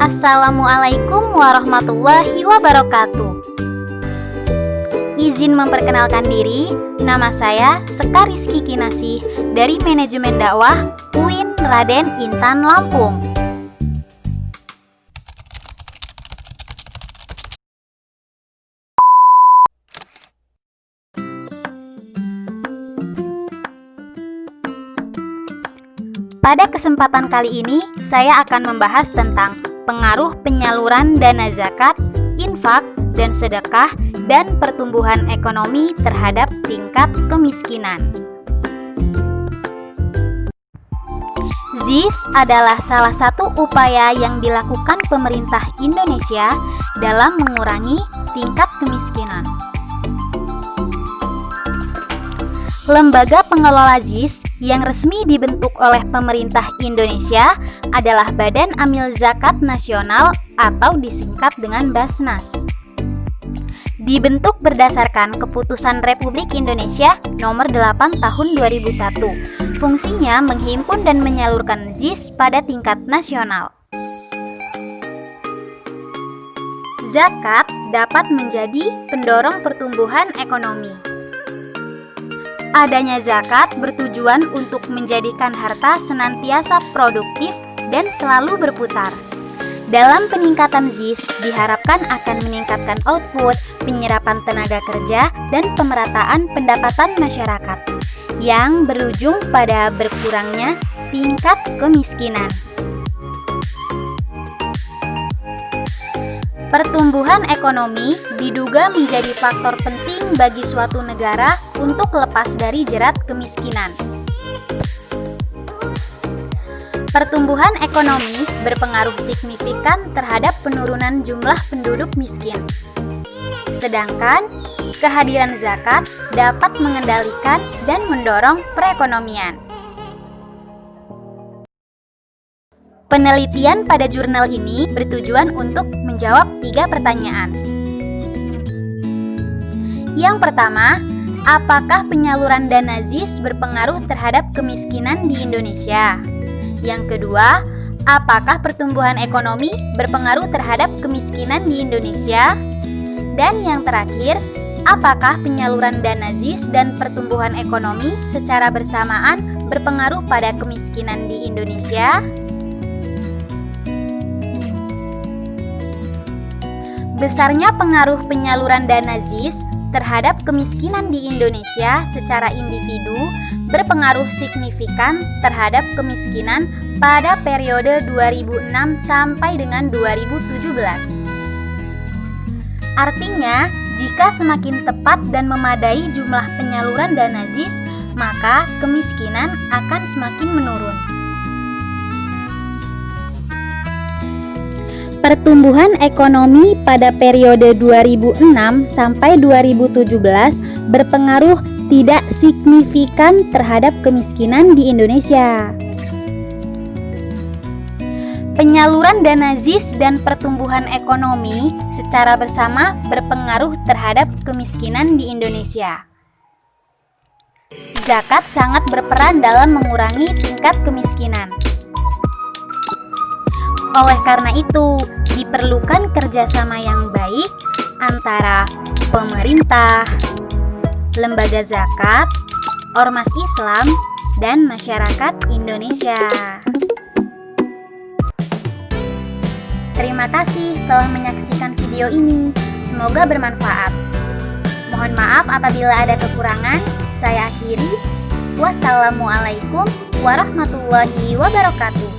Assalamualaikum warahmatullahi wabarakatuh. Izin memperkenalkan diri, nama saya Sekar Rizky Kinasih dari Manajemen Dakwah UIN Raden Intan Lampung. Pada kesempatan kali ini, saya akan membahas tentang pengaruh penyaluran dana zakat, infak, dan sedekah dan pertumbuhan ekonomi terhadap tingkat kemiskinan. ZIS adalah salah satu upaya yang dilakukan pemerintah Indonesia dalam mengurangi tingkat kemiskinan. Lembaga pengelola ZIS yang resmi dibentuk oleh pemerintah Indonesia adalah Badan Amil Zakat Nasional atau disingkat dengan Basnas. Dibentuk berdasarkan Keputusan Republik Indonesia Nomor 8 Tahun 2001. Fungsinya menghimpun dan menyalurkan ZIS pada tingkat nasional. Zakat dapat menjadi pendorong pertumbuhan ekonomi. Adanya zakat bertujuan untuk menjadikan harta senantiasa produktif dan selalu berputar. Dalam peningkatan ZIS diharapkan akan meningkatkan output, penyerapan tenaga kerja, dan pemerataan pendapatan masyarakat yang berujung pada berkurangnya tingkat kemiskinan. Pertumbuhan ekonomi diduga menjadi faktor penting bagi suatu negara untuk lepas dari jerat kemiskinan. Pertumbuhan ekonomi berpengaruh signifikan terhadap penurunan jumlah penduduk miskin. Sedangkan kehadiran zakat dapat mengendalikan dan mendorong perekonomian. Penelitian pada jurnal ini bertujuan untuk menjawab 3 pertanyaan. Yang pertama, apakah penyaluran dana ZIS berpengaruh terhadap kemiskinan di Indonesia? Yang kedua, apakah pertumbuhan ekonomi berpengaruh terhadap kemiskinan di Indonesia? Dan yang terakhir, apakah penyaluran dana ZIS dan pertumbuhan ekonomi secara bersamaan berpengaruh pada kemiskinan di Indonesia? Besarnya pengaruh penyaluran dana ZIS terhadap kemiskinan di Indonesia secara individu berpengaruh signifikan terhadap kemiskinan pada periode 2006 sampai dengan 2017. Artinya, jika semakin tepat dan memadai jumlah penyaluran dana ZIS, maka kemiskinan akan semakin menurun. Pertumbuhan ekonomi pada periode 2006 sampai 2017 berpengaruh tidak signifikan terhadap kemiskinan di Indonesia. Penyaluran dana ZIS dan pertumbuhan ekonomi secara bersama berpengaruh terhadap kemiskinan di Indonesia. Zakat sangat berperan dalam mengurangi tingkat kemiskinan. Oleh karena itu, diperlukan kerjasama yang baik antara pemerintah, lembaga zakat, ormas Islam, dan masyarakat Indonesia. Terima kasih telah menyaksikan video ini. Semoga bermanfaat. Mohon maaf apabila ada kekurangan. Saya akhiri. Wassalamualaikum warahmatullahi wabarakatuh.